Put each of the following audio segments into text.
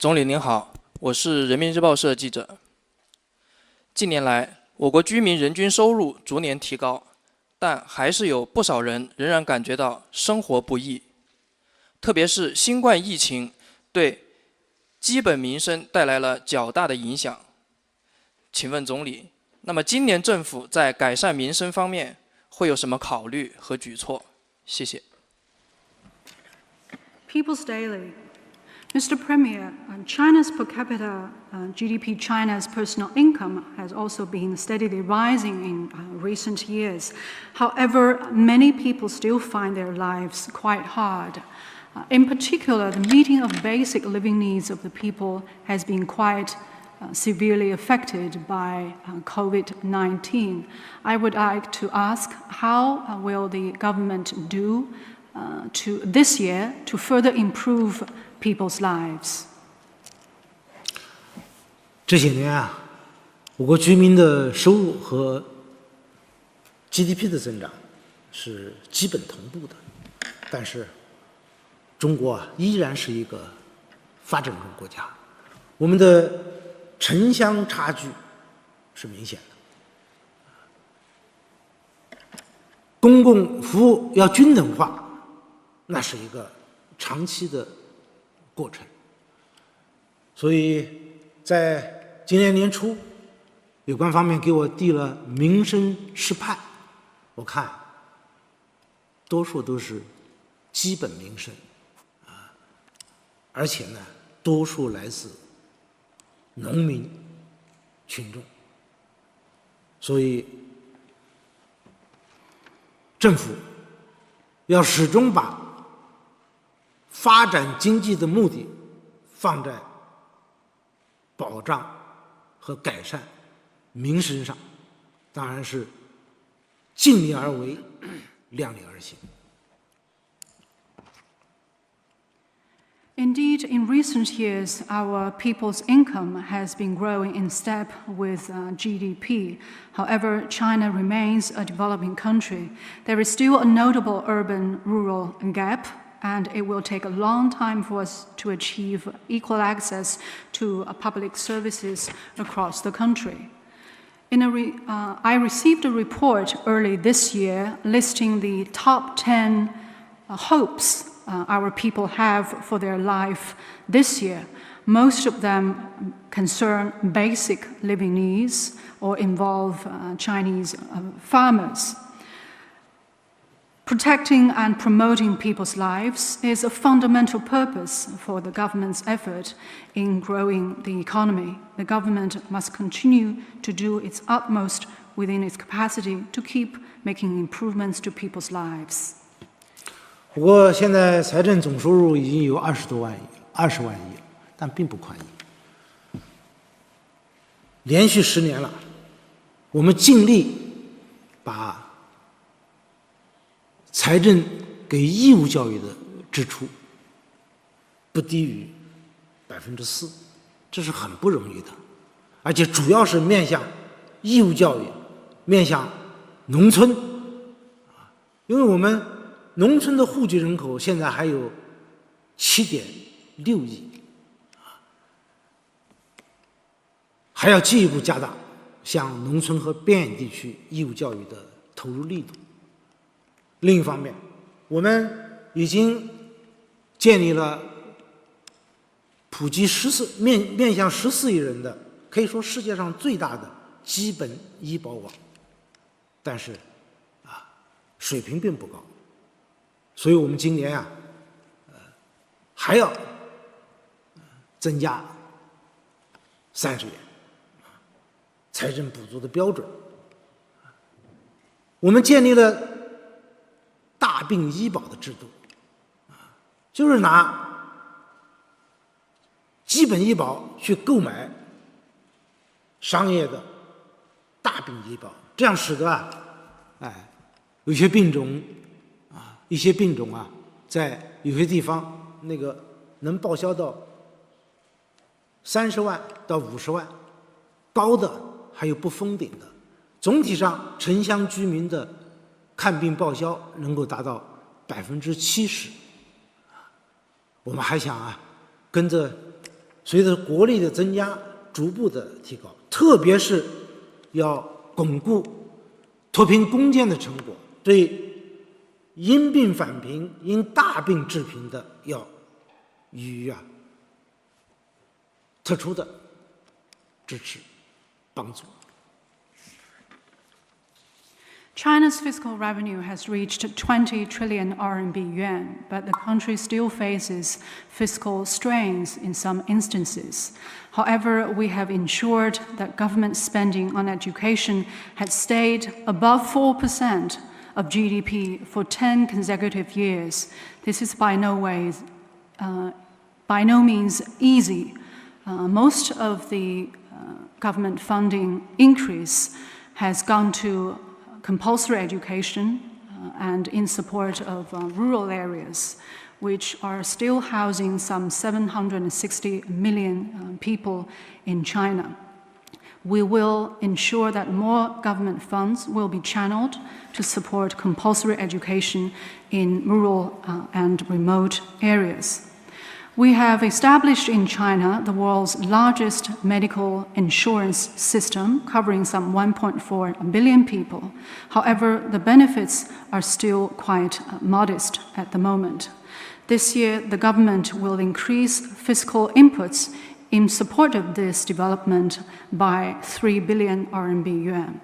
总理您好，我是人民日报社记者。近年来，我国居民人均收入逐年提高，但还是有不少人仍然感觉到生活不易。特别是新冠疫情对基本民生带来了较大的影响。请问总理，那么今年政府在改善民生方面会有什么考虑和举措？谢谢。People's Daily. Mr. Premier, China's per capita GDP, China's personal income has also been steadily rising in recent years. However, many people still find their lives quite hard. In particular, the meeting of basic living needs of the people has been quite severely affected by COVID-19. I would like to ask, how will the government do this year to further improve people's lives? 这些年啊，我国居民的收入和 GDP 的增长是基本同步的，但是中国啊依然是一个发展中国家，我们的城乡差距是明显的，公共服务要均等化，那是一个长期的过程。所以在今年年初，有关方面给我递了民生示派，我看多数都是基本民生而且呢，多数来自农民群众。所以政府要始终把发展经济的目的放在保障和改善民生上，当然是尽力而为，量力而行。Indeed, in recent years, our people's income has been growing in step with GDP. However, China remains a developing country. There is still a notable urban-rural gap, and it will take a long time for us to achieve equal access to public services across the country. I received a report early this year listing the top 10 hopes our people have for their life this year. Most of them concern basic living needs or involve Chinese farmers. Protecting and promoting people's lives is a fundamental purpose for the government's effort in growing the economy. The government must continue to do its utmost within its capacity to keep making improvements to people's lives. 不过，现在财政总收入已经有20万亿了，但并不宽裕。连续10年了，我们尽力把财政给义务教育的支出不低于4%，这是很不容易的，而且主要是面向义务教育，面向农村，因为我们农村的户籍人口现在还有7.6亿，还要进一步加大向农村和边远地区义务教育的投入力度。另一方面，我们已经建立了普及面向14亿人的，可以说世界上最大的基本医保网，但是水平并不高。所以我们今年还要增加30元财政补助的标准。我们建立了大病医保的制度，就是拿基本医保去购买商业的大病医保，这样使得有些病种一些病种在有些地方那个能报销到30万到50万，高的还有不封顶的。总体上，城乡居民的看病报销能够达到70%。我们还想跟着随着国力的增加，逐步的提高，特别是要巩固脱贫攻坚的成果，对因病返贫、因大病致贫的要予以特殊的支持帮助。China's fiscal revenue has reached 20 trillion RMB yuan, but the country still faces fiscal strains in some instances. However, we have ensured that government spending on education has stayed above 4% of GDP for 10 consecutive years. This is by no means easy. Most of the government funding increase has gone to compulsory education and in support of rural areas, which are still housing some 760 million people in China. We will ensure that more government funds will be channeled to support compulsory education in rural and remote areas. We have established in China the world's largest medical insurance system, covering some 1.4 billion people. However, the benefits are still quite modest at the moment. This year, the government will increase fiscal inputs in support of this development by 3 billion RMB yuan.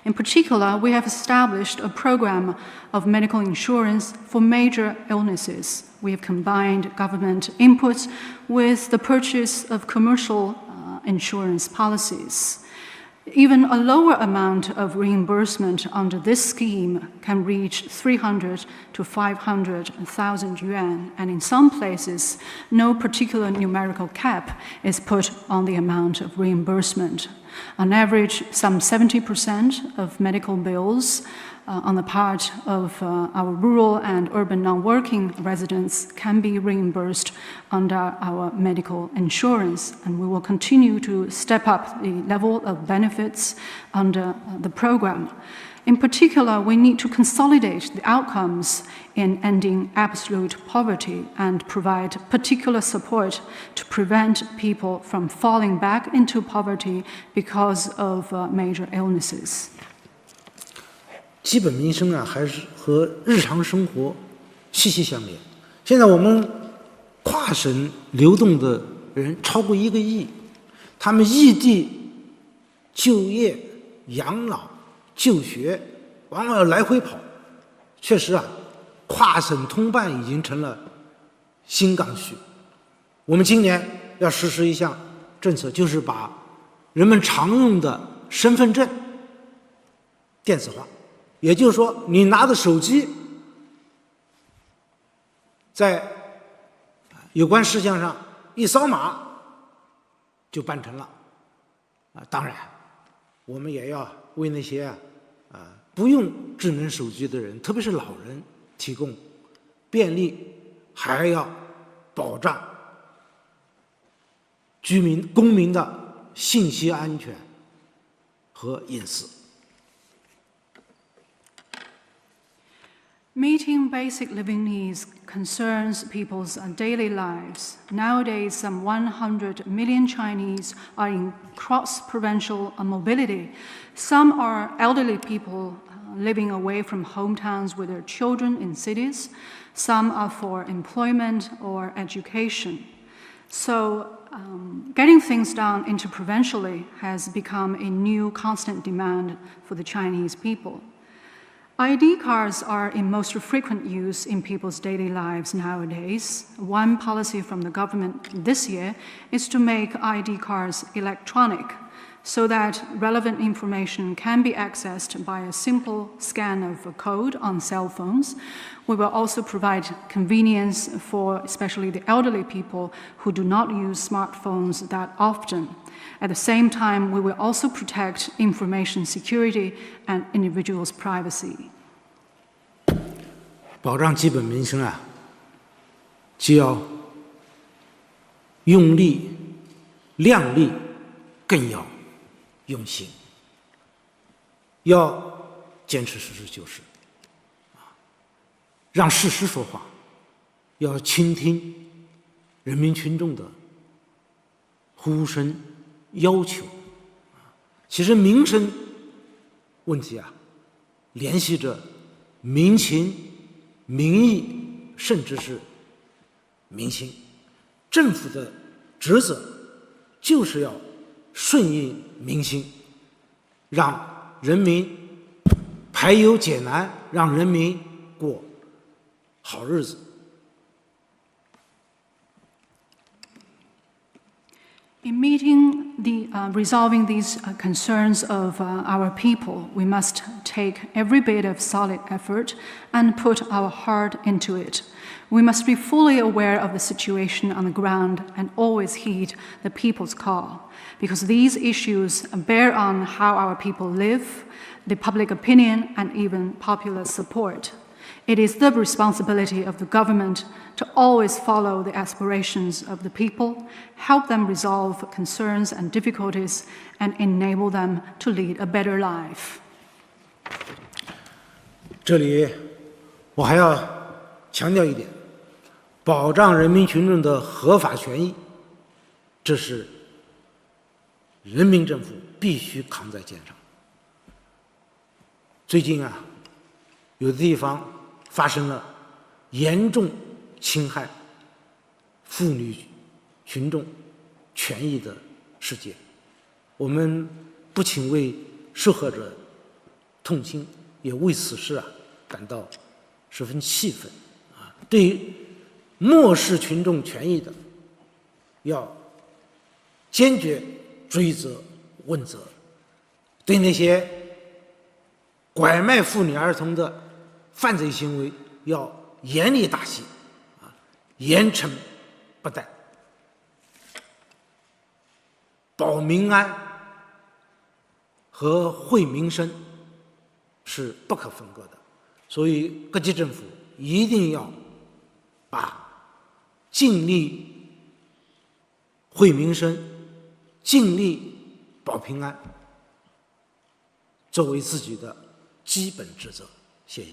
In particular, we have established a program of medical insurance for major illnesses. We have combined government inputs with the purchase of commercial insurance policies. Even a lower amount of reimbursement under this scheme can reach 300 to 500,000 yuan, and in some places, no particular numerical cap is put on the amount of reimbursement. On average, some 70% of medical bills on the part of our rural and urban non-working residents can be reimbursed under our medical insurance, and we will continue to step up the level of benefits under the program. In particular, we need to consolidate the outcomes in ending absolute poverty and provide particular support to prevent people from falling back into poverty because of major illnesses. 基本民生还是和日常生活息息相连。现在我们跨省流动的人超过1个亿，他们异地就业、养老、就学，往往要来回跑。确实跨省通办已经成了新刚需。我们今年要实施一项政策，就是把人们常用的身份证电子化。也就是说，你拿着手机，在有关事项上一扫码就办成了。当然，我们也要为那些不用智能手机的人，特别是老人提供便利，还要保障公民的信息安全和隐私。Meeting basic living needs concerns people's daily lives. Nowadays, some 100 million Chinese are in cross-provincial mobility. Some are elderly people living away from hometowns with their children in cities. Some are for employment or education. So, getting things done interprovincially has become a new constant demand for the Chinese people. ID cards are in most frequent use in people's daily lives nowadays. One policy from the government this year is to make ID cards electronic so that relevant information can be accessed by a simple scan of a code on cell phones. We will also provide convenience for especially the elderly people who do not use smartphones that often. At the same time, we will also protect information security and individuals' privacy. 保障基本民生既要用力、量力，更要用心，要坚持实事求是，让事实说话，要倾听人民群众的呼声要求。其实民生问题啊，联系着民情、民意，甚至是民心。政府的职责就是要顺应民心，让人民排忧解难，让人民过好日子。In resolving these concerns of our people, we must take every bit of solid effort and put our heart into it. We must be fully aware of the situation on the ground and always heed the people's call, because these issues bear on how our people live, the public opinion, and even popular support. It is the responsibility of the government to always follow the aspirations of the people, help them resolve concerns and difficulties, and enable them to lead a better life. 这里我还要强调一点，保障人民群众的合法权益，这是人民政府必须扛在肩上。最近啊，有的地方发生了严重侵害妇女群众权益的事件，我们不仅为受害者痛心，也为此事啊感到十分气愤啊！对于漠视群众权益的，要坚决追责问责；对那些拐卖妇女儿童的犯罪行为，要严厉打击，严惩不贷。保民安和惠民生是不可分割的，所以各级政府一定要把尽力惠民生、尽力保平安作为自己的基本职责。谢谢。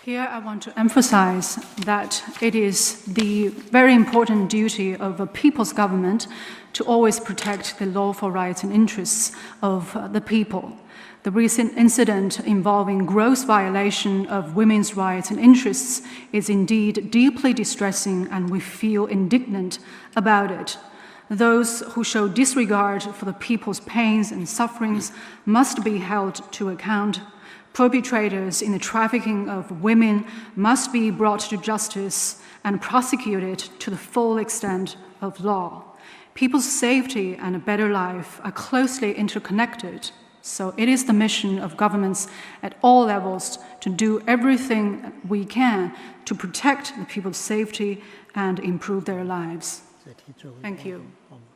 Here I want to emphasize that it is the very important duty of a people's government to always protect the lawful rights and interests of the people. The recent incident involving gross violation of women's rights and interests is indeed deeply distressing, and we feel indignant about it. Those who show disregard for the people's pains and sufferings must be held to account. Perpetrators in the trafficking of women must be brought to justice and prosecuted to the full extent of law. People's safety and a better life are closely interconnected, so it is the mission of governments at all levels to do everything we can to protect the people's safety and improve their lives. Thank you.